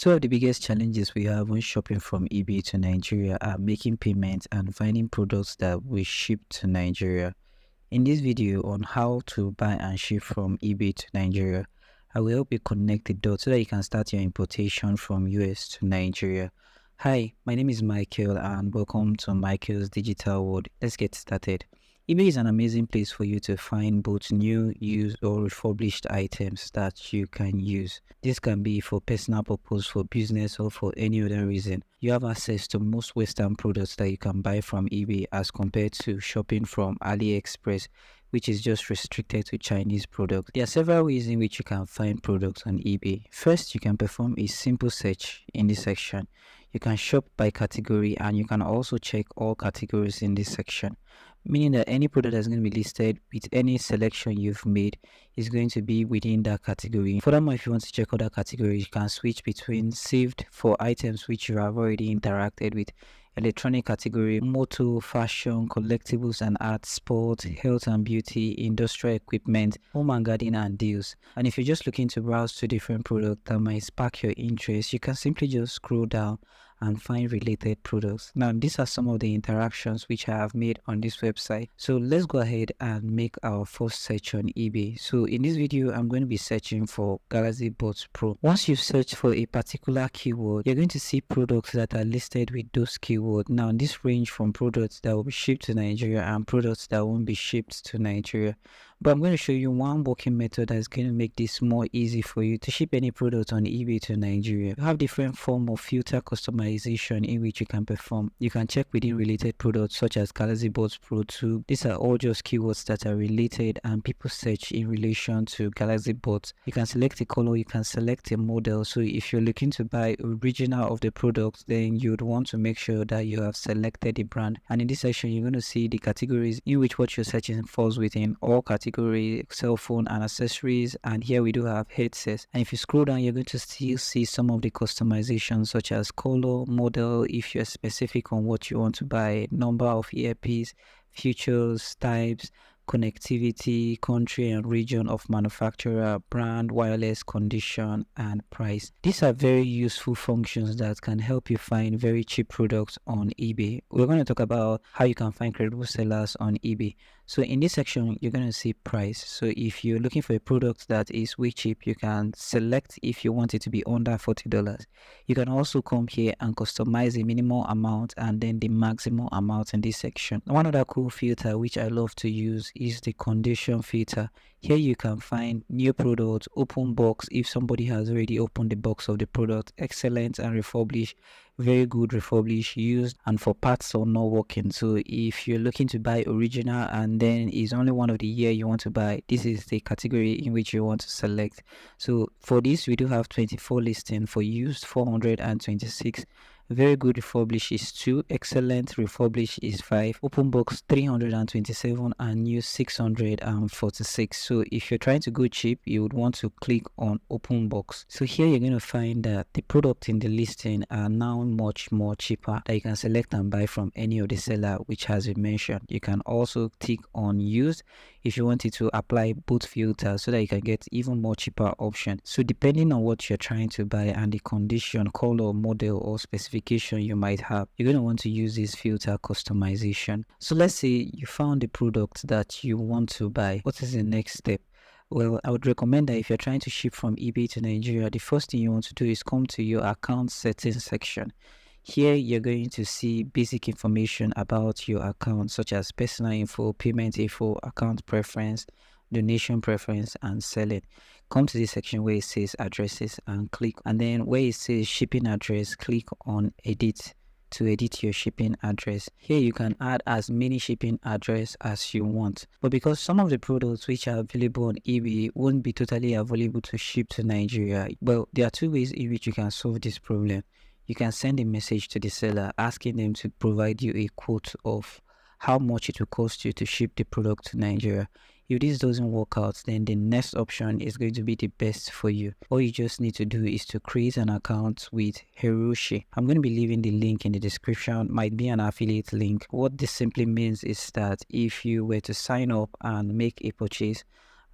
Two of the biggest challenges we have when shopping from eBay to Nigeria are making payments and finding products that we ship to Nigeria. In this video on how to buy and ship from eBay to Nigeria, I will help you connect the dots so that you can start your importation from US to Nigeria. Hi, my name is Michael and welcome to Michael's Digital World. Let's get started. eBay is an amazing place for you to find both new, used, or refurbished items that you can use. This can be for personal purpose, for business, or for any other reason. You have access to most Western products that you can buy from eBay as compared to shopping from AliExpress, which is just restricted to Chinese products. There are several ways in which you can find products on eBay. First, you can perform a simple search in this section. You can shop by category and you can also check all categories in this section, meaning that any product that's going to be listed with any selection you've made is going to be within that category. Furthermore, if you want to check other categories, you can switch between saved for items which you have already interacted with, electronic category, motor, fashion, collectibles and art, sport, health and beauty, industrial equipment, home and garden and deals. And if you're just looking to browse to different products that might spark your interest, you can simply just scroll down and find related products. Now, these are some of the interactions which I have made on this website. So let's go ahead and make our first search on eBay. So in this video, I'm going to be searching for Galaxy Buds Pro. Once you search for a particular keyword, you're going to see products that are listed with those keywords. Now, this range from products that will be shipped to Nigeria and products that won't be shipped to Nigeria. But I'm going to show you one working method that is going to make this more easy for you to ship any product on eBay to Nigeria. You have different form of filter customization in which you can perform. You can check within related products such as Galaxy Buds Pro 2. These are all just keywords that are related and people search in relation to Galaxy Buds. You can select a color, you can select a model. So if you're looking to buy original of the product, then you'd want to make sure that you have selected the brand. And in this section, you're going to see the categories in which what you're searching falls within. All categories, cell phone and accessories, and here we do have headsets. And if you scroll down, you're going to still see some of the customizations such as color, model, if you're specific on what you want to buy, number of earpiece, features, types, connectivity, country and region of manufacturer, brand, wireless, condition and price. These are very useful functions that can help you find very cheap products on eBay. We're going to talk about how you can find credible sellers on eBay. So in this section, you're going to see price. So if you're looking for a product that is way cheap, you can select if you want it to be under $40. You can also come here and customize the minimum amount and then the maximum amount in this section. One other cool filter which I love to use is the condition filter. Here you can find new products, open box if somebody has already opened the box of the product, excellent and refurbished, very good, refurbished, used, and for parts or not working. So if you're looking to buy original and then is only one of the year you want to buy, this is the category in which you want to select. So for this, we do have 24 listing. For used, 426. Very good refurbished is 2, excellent refurbished is 5, open box 327 and new 646. So if you're trying to go cheap, you would want to click on open box. So here you're going to find that the products in the listing are now much more cheaper that you can select and buy from any of the seller which has been mentioned. You can also tick on used if you wanted to apply both filters so that you can get even more cheaper option. So depending on what you're trying to buy and the condition, color, model or specification you might have, you're going to want to use this filter customization. So let's say you found the product that you want to buy. What is the next step? Well, I would recommend that if you're trying to ship from eBay to Nigeria, the first thing you want to do is come to your account settings section. Here you're going to see basic information about your account such as personal info, payment info, account preference, donation preference and selling. Come to this section where it says addresses and click, and then where it says shipping address, click on edit to edit your shipping address. Here you can add as many shipping address as you want, but because some of the products which are available on eBay won't be totally available to ship to Nigeria, well, there are two ways in which you can solve this problem. You can send a message to the seller asking them to provide you a quote of how much it will cost you to ship the product to Nigeria. If this doesn't work out, then the next option is going to be the best for you. All you just need to do is to create an account with Hiroshi. I'm going to be leaving the link in the description. Might be an affiliate link. What this simply means is that if you were to sign up and make a purchase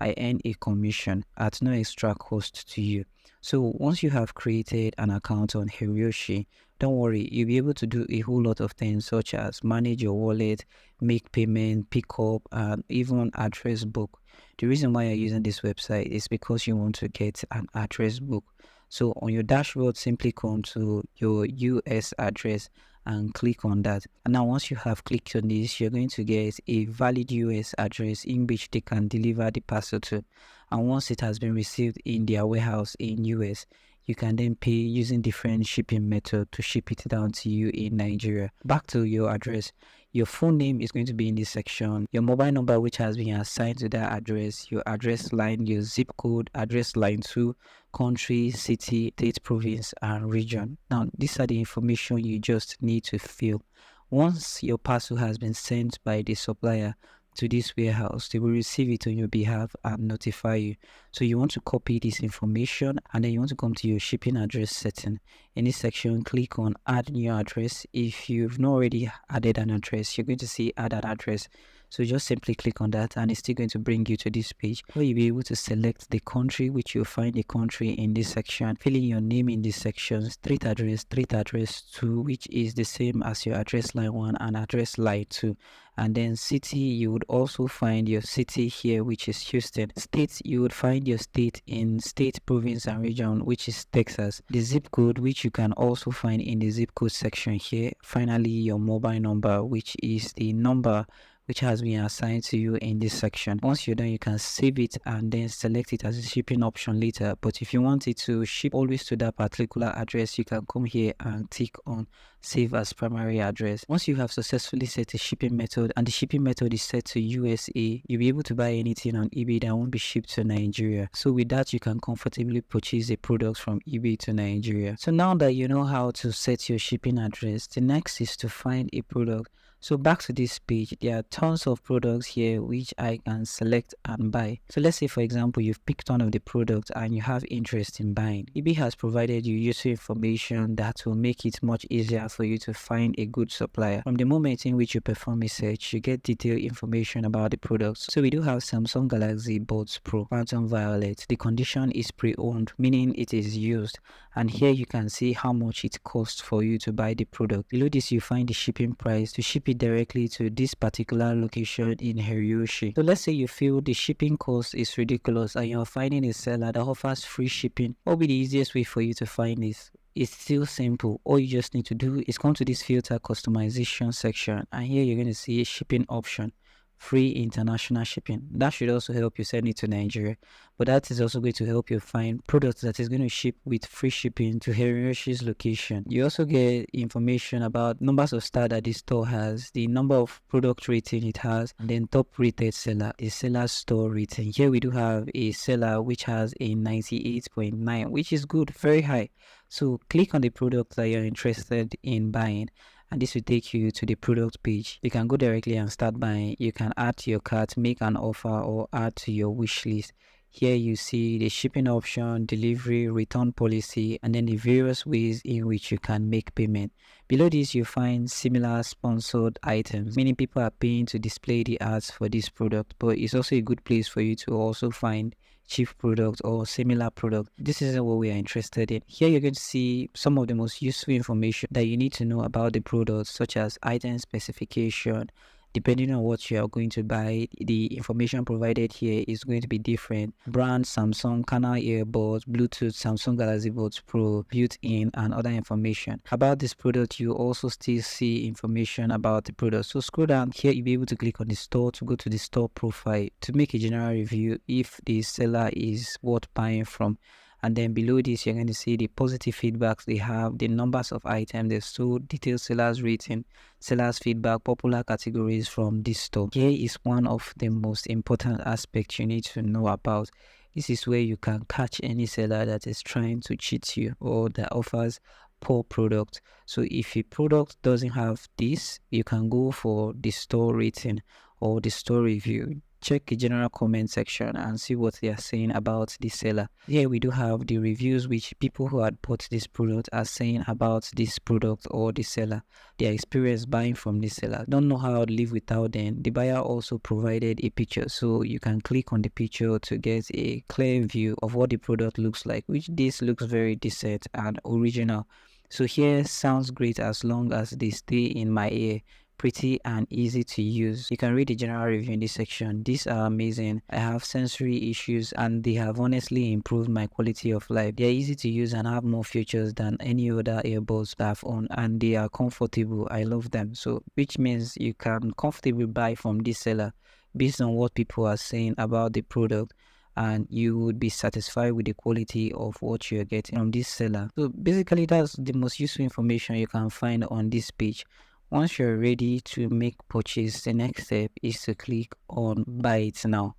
I earn a commission at no extra cost to you. So once you have created an account on Hiroshi, don't worry, you'll be able to do a whole lot of things such as manage your wallet, make payment, pick up, and even address book. The reason why you're using this website is because you want to get an address book. So on your dashboard, simply come to your US address and click on that. And now once you have clicked on this, you're going to get a valid US address in which they can deliver the parcel to. And once it has been received in their warehouse in US, you can then pay using different shipping method to ship it down to you in Nigeria. Back to your address. Your phone name is going to be in this section. Your mobile number, which has been assigned to that address, your address line, your zip code, address line 2, country, city, state, province, and region. Now, these are the information you just need to fill. Once your parcel has been sent by the supplier to this warehouse, they will receive it on your behalf and notify you. So you want to copy this information, and then you want to come to your shipping address setting. In this section, click on add new address. If you've not already added an address, you're going to see add an address. So just simply click on that, and it's still going to bring you to this page where you'll be able to select the country, which you'll find the country in this section, fill in your name in this section, street address 2, which is the same as your address line 1 and address line 2. And then city, you would also find your city here, which is Houston. State, you would find your state in state, province, and region, which is Texas. The zip code, which you can also find in the zip code section here. Finally, your mobile number, which is the number which has been assigned to you in this section. Once you're done, you can save it and then select it as a shipping option later. But if you want it to ship always to that particular address, you can come here and tick on save as primary address. Once you have successfully set a shipping method and the shipping method is set to USA, you'll be able to buy anything on eBay that won't be shipped to Nigeria. So with that, you can comfortably purchase a product from eBay to Nigeria. So now that you know how to set your shipping address, the next is to find a product. So back to this page, there are tons of products here which I can select and buy. So let's say, for example, you've picked one of the products and you have interest in buying. eBay has provided you useful information that will make it much easier for you to find a good supplier. From the moment in which you perform a search, you get detailed information about the products. So we do have Samsung Galaxy Buds Pro Phantom Violet. The condition is pre-owned, meaning it is used. And here you can see how much it costs for you to buy the product. Below this, you find the shipping price to ship it directly to this particular location in Hiroshi. So let's say you feel the shipping cost is ridiculous and you're finding a seller that offers free shipping. What will be the easiest way for you to find this? It's still simple. All you just need to do is come to this filter customization section, and here you're going to see a shipping option. Free international shipping. That should also help you send it to Nigeria, but that is also going to help you find products that is going to ship with free shipping to Hiroshi's location. You also get information about numbers of stars that the store has, the number of product rating it has, and then top rated seller, the seller store rating. Here we do have a seller which has a 98.9, which is good, very high. So click on the product that you're interested in buying, and this will take you to the product page. You can go directly and start buying. You can add to your cart, make an offer, or add to your wish list. Here you see the shipping option, delivery, return policy, and then the various ways in which you can make payment. Below this, you find similar sponsored items, meaning people are paying to display the ads for this product, but it's also a good place for you to also find cheap product or similar product. This isn't what we are interested in. Here you're going to see some of the most useful information that you need to know about the product, such as item specification. Depending on what you are going to buy, the information provided here is going to be different. Brand, Samsung, Canal earbuds, Bluetooth, Samsung Galaxy Buds Pro, built-in, and other information. About this product, you also still see information about the product. So scroll down here, you'll be able to click on the store to go to the store profile to make a general review if the seller is worth buying from. And then below this, you're going to see the positive feedbacks they have, the numbers of items they sold, detailed sellers rating, sellers feedback, popular categories from this store. Here is one of the most important aspects you need to know about. This is where you can catch any seller that is trying to cheat you or that offers poor product. So if a product doesn't have this, you can go for the store rating or the store review. check the general comment section and see what they are saying about the seller. Here we do have the reviews which people who had bought this product are saying about this product or the seller, their experience buying from the seller. Don't know how to live without them. The buyer also provided a picture, so you can click on the picture to get a clear view of what the product looks like, which this looks very decent and original. So here sounds great as long as they stay in my ear. Pretty and easy to use. You can read the general review in this section. These are amazing. I have sensory issues and they have honestly improved my quality of life. They are easy to use and have more features than any other earbuds that I've owned, and they are comfortable. I love them. So which means you can comfortably buy from this seller based on what people are saying about the product, and you would be satisfied with the quality of what you're getting from this seller. So basically that's the most useful information you can find on this page. Once you're ready to make purchase, the next step is to click on buy it now.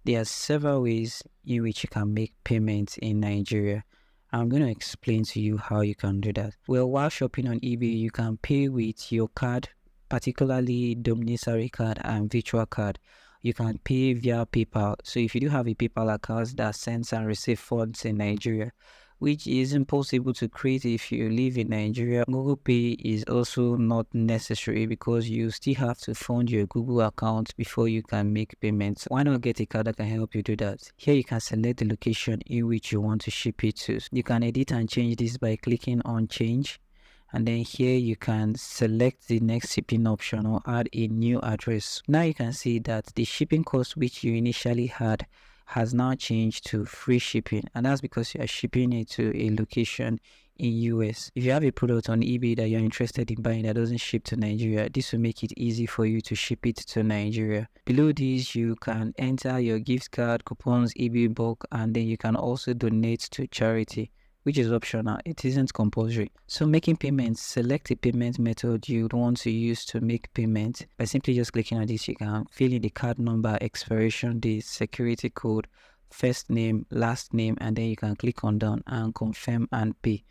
There are several ways in which you can make payments in Nigeria. I'm going to explain to you how you can do that. Well, while shopping on eBay, you can pay with your card, particularly domiciliary card and virtual card. You can pay via PayPal. So if you do have a PayPal account that sends and receives funds in Nigeria, which is impossible to create if you live in Nigeria, Google Pay is also not necessary because you still have to fund your Google account before you can make payments. Why not get a card that can help you do that? Here you can select the location in which you want to ship it to. You can edit and change this by clicking on change, and then here you can select the next shipping option or add a new address. Now you can see that the shipping cost which you initially had has now changed to free shipping, and that's because you are shipping it to a location in US. If you have a product on eBay that you're interested in buying that doesn't ship to Nigeria, this will make it easy for you to ship it to Nigeria. Below this, you can enter your gift card, coupons, eBay bulk, and then you can also donate to charity, which is optional. It isn't compulsory. So making payments, select a payment method you want to use to make payment. By simply just clicking on this, you can fill in the card number, expiration date, security code, first name, last name, and then you can click on done and confirm and pay.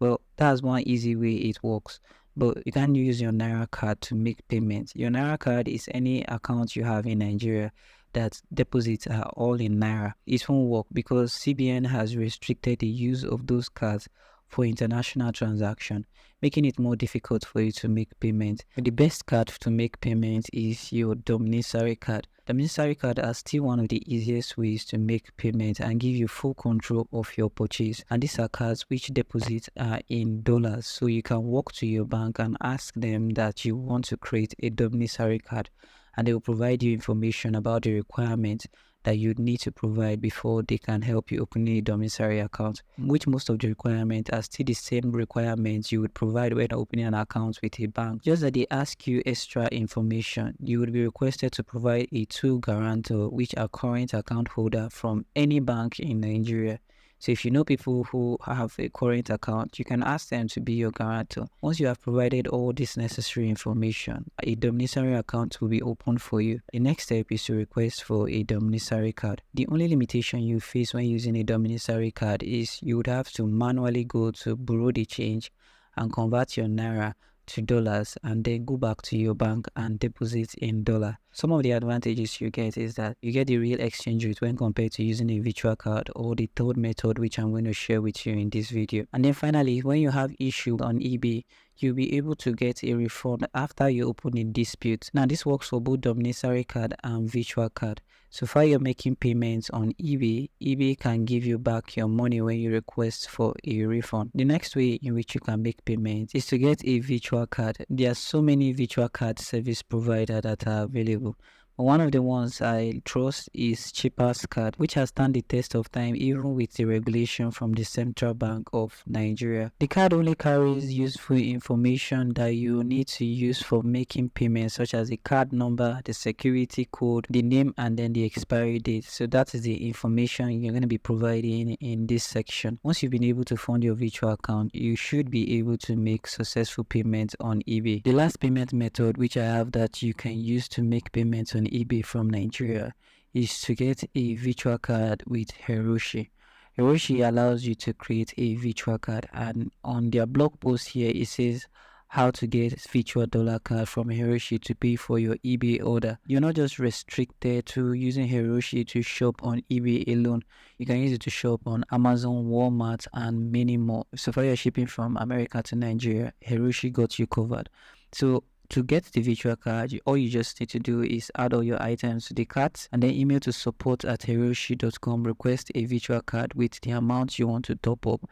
Well, that's one easy way it works. But you can use your Naira card to make payments. Your Naira card is any account you have in Nigeria that deposits are all in Naira. It won't work because CBN has restricted the use of those cards for international transaction, making it more difficult for you to make payment. The best card to make payment is your domiciliary card. Domiciliary card are still one of the easiest ways to make payment and give you full control of your purchase. And these are cards which deposits are in dollars, so you can walk to your bank and ask them that you want to create a domiciliary card, and they will provide you information about the requirements that you need to provide before they can help you open a domiciliary account, which most of the requirements are still the same requirements you would provide when opening an account with a bank. Just that they ask you extra information. You would be requested to provide a 2 guarantor, which are current account holder from any bank in Nigeria. So if you know people who have a current account, you can ask them to be your guarantor. Once you have provided all this necessary information, a domiciliary account will be opened for you. The next step is to request for a domiciliary card. The only limitation you face when using a domiciliary card is you would have to manually go to Bureau de Change and convert your Naira to dollars and then go back to your bank and deposit in dollar. Some of the advantages you get is that you get the real exchange rate when compared to using a virtual card or the third method, which I'm going to share with you in this video. And then finally, when you have issue on eBay, you'll be able to get a refund after you open a dispute. Now this works for both domiciliary card and virtual card. So far you're making payments on eBay, eBay can give you back your money when you request for a refund. The next way in which you can make payments is to get a virtual card. There are so many virtual card service providers that are available. One of the ones I trust is Cheapest Card, which has stand the test of time even with the regulation from the Central Bank of Nigeria. The card only carries useful information that you need to use for making payments, such as the card number, the security code, the name, and then the expiry date. So that is the information you're going to be providing in this section. Once you've been able to fund your virtual account, you should be able to make successful payments on eBay. The last payment method which I have that you can use to make payments on eBay from Nigeria is to get a virtual card with Hiroshi. Hiroshi allows you to create a virtual card, and on their blog post here it says how to get virtual dollar card from Hiroshi to pay for your eBay order. You're not just restricted to using Hiroshi to shop on eBay alone. You can use it to shop on Amazon, Walmart, and many more. So for your shipping from America to Nigeria, Hiroshi got you covered. So to get the virtual card, all you just need to do is add all your items to the cart and then email to support@hiroshi.com, request a virtual card with the amount you want to top up.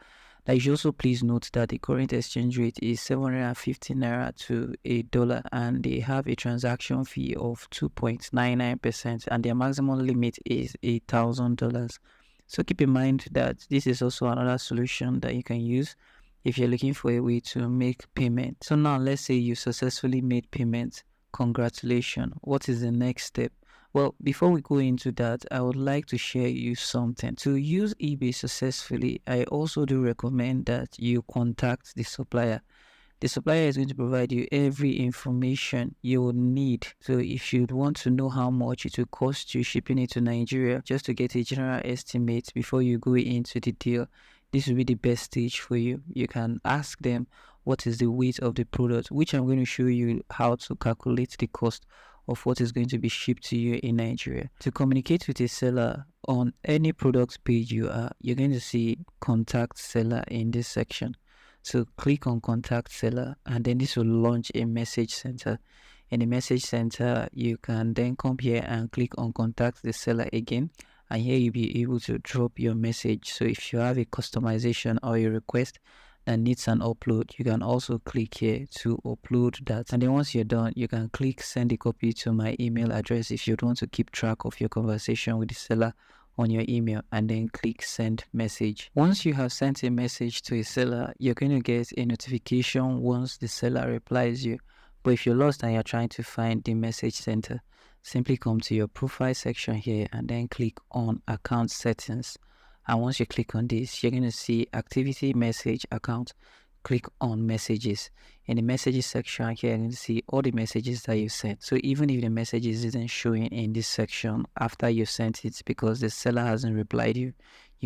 Now, you should also please note that the current exchange rate is 750 naira to $1, and they have a transaction fee of 2.99%, and their maximum limit is $1,000. So keep in mind that this is also another solution that you can use if you're looking for a way to make payment. So now let's say you successfully made payment. Congratulations. What is the next step? Well, before we go into that, I would like to share you something. To use eBay successfully, I also do recommend that you contact the supplier. The supplier is going to provide you every information you will need. So if you want to know how much it will cost you shipping it to Nigeria, just to get a general estimate before you go into the deal, this will be the best stage for you. You can ask them what is the weight of the product, which I'm going to show you how to calculate the cost of what is going to be shipped to you in Nigeria. To communicate with a seller on any product page you're going to see contact seller in this section. So click on contact seller, and then this will launch a message center. In the message center, you can then come here and click on contact the seller again, and here you'll be able to drop your message. So if you have a customization or a request that needs an upload, you can also click here to upload that, and then once you're done, you can click send a copy to my email address if you want to keep track of your conversation with the seller on your email, and then click send message. Once you have sent a message to a seller, you're going to get a notification once the seller replies you. But if you're lost and you're trying to find the message center, simply come to your profile section here and then click on account settings. And once you click on this, you're going to see activity message account. Click on messages. In the messages section here, you're going to see all the messages that you sent. So even if the messages isn't showing in this section after you sent it because the seller hasn't replied you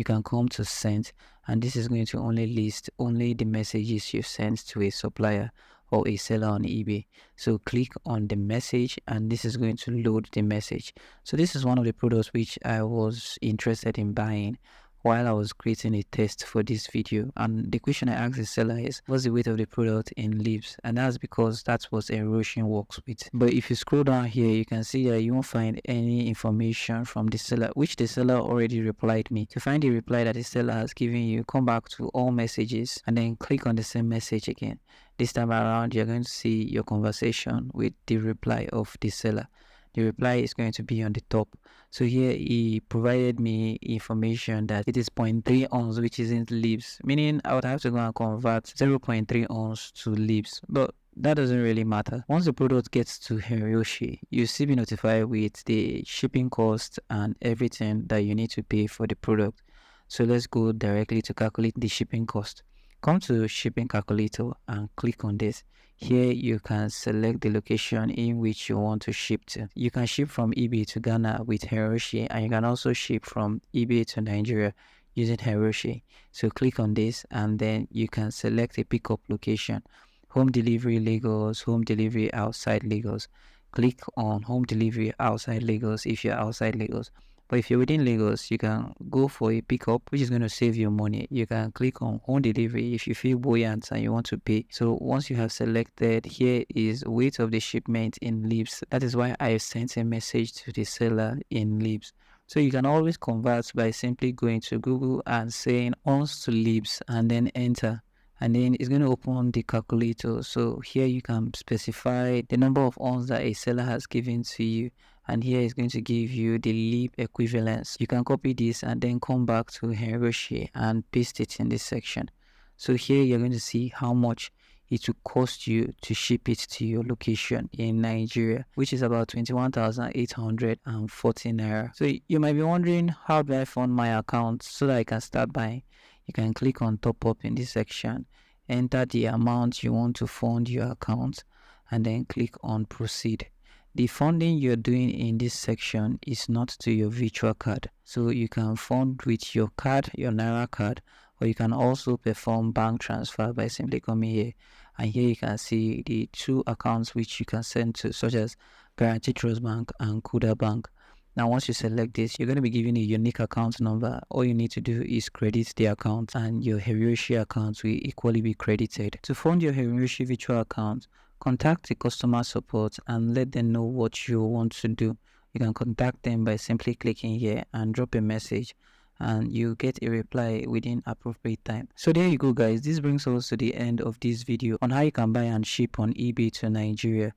can come to send, and this is going to only list only the messages you sent to a supplier or a seller on eBay. So click on the message, and this is going to load the message. So this is one of the products which I was interested in buying while I was creating a test for this video, and the question I asked the seller is, what's the weight of the product in leaves? And that's because that's what Hiroshi works with. But if you scroll down here, you can see that you won't find any information from the seller, which the seller already replied me. To find the reply that the seller has given you, come back to all messages and then click on the same message again. This time around, you're going to see your conversation with the reply of the seller. The reply is going to be on the top. So here he provided me information that it is 0.3 ounce, which isn't leaves, meaning I would have to go and convert 0.3 ounce to leaves, but that doesn't really matter. Once the product gets to Hiroshi, you still be notified with the shipping cost and everything that you need to pay for the product. So let's go directly to calculate the shipping cost. Come to shipping calculator and click on this. Here you can select the location in which you want to ship to. You can ship from eBay to Ghana with Hiroshi, and you can also ship from eBay to Nigeria using Hiroshi. So click on this, and then you can select a pickup location. Home delivery Lagos, home delivery outside Lagos. Click on home delivery outside Lagos if you're outside Lagos. But if you're within Lagos, you can go for a pickup, which is going to save you money. You can click on home delivery if you feel buoyant and you want to pay. So once you have selected, here is weight of the shipment in leaves. That is why I sent a message to the seller in leaves. So you can always convert by simply going to Google and saying ounce to leaves and then enter. And then it's going to open the calculator. So here you can specify the number of ounces that a seller has given to you, and here is going to give you the leaf equivalence. You can copy this and then come back to Hiroshi and paste it in this section. So here you're going to see how much it will cost you to ship it to your location in Nigeria, which is about 21,840 naira. So you might be wondering, how do I fund my account so that I can start buying? You can click on top up in this section, enter the amount you want to fund your account, and then click on proceed. The funding you're doing in this section is not to your virtual card. So you can fund with your card, your Naira card, Or you can also perform bank transfer by simply coming here, and here you can see the two accounts which you can send to, such as Guarantee Trust Bank and Kuda Bank. Now, once you select this, you're going to be given a unique account number. All you need to do is credit the account, and your Hiroshi account will equally be credited. To fund your Hiroshi virtual account, contact the customer support and let them know what you want to do. You can contact them by simply clicking here and drop a message, and you get a reply within appropriate time. So there you go, guys. This brings us to the end of this video on how you can buy and ship on eBay to Nigeria.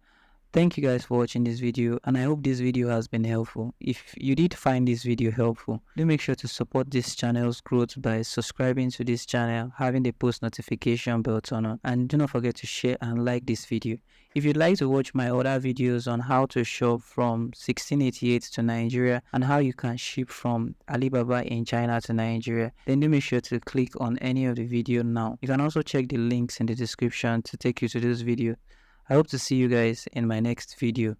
Thank you guys for watching this video, and I hope this video has been helpful. If you did find this video helpful, do make sure to support this channel's growth by subscribing to this channel, having the post notification bell turn on, and do not forget to share and like this video. If you'd like to watch my other videos on how to shop from 1688 to Nigeria and how you can ship from Alibaba in China to Nigeria, then do make sure to click on any of the video now. You can also check the links in the description to take you to this video. I hope to see you guys in my next video.